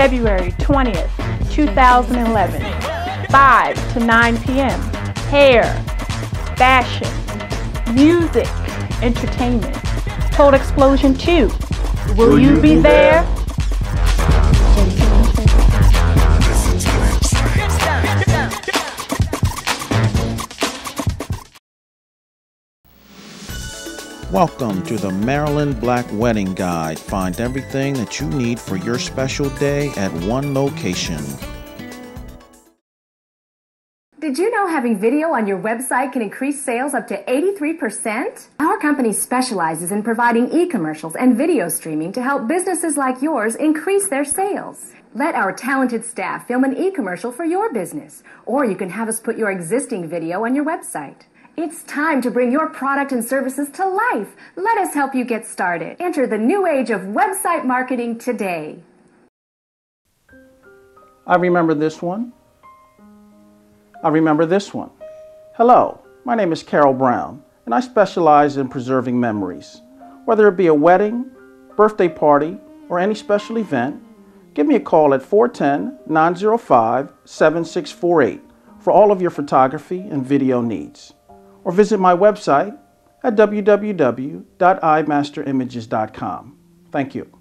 February 20th, 2011, 5 to 9 p.m. Hair, fashion, music, entertainment. Total Explosion 2. Will you be there? Welcome to the Maryland Black Wedding Guide. Find everything that you need for your special day at one location. Did you know having video on your website can increase sales up to 83%? Our company specializes in providing e-commercials and video streaming to help businesses like yours increase their sales. Let our talented staff film an e-commercial for your business, or you can have us put your existing video on your website. It's time to bring your product and services to life. Let us help you get started. Enter the new age of website marketing today. I remember this one. I remember this one. Hello, my name is Carol Brown, and I specialize in preserving memories. Whether it be a wedding, birthday party, or any special event, give me a call at 410-905-7648 for all of your photography and video needs. Or visit my website at www.imasterimages.com. Thank you.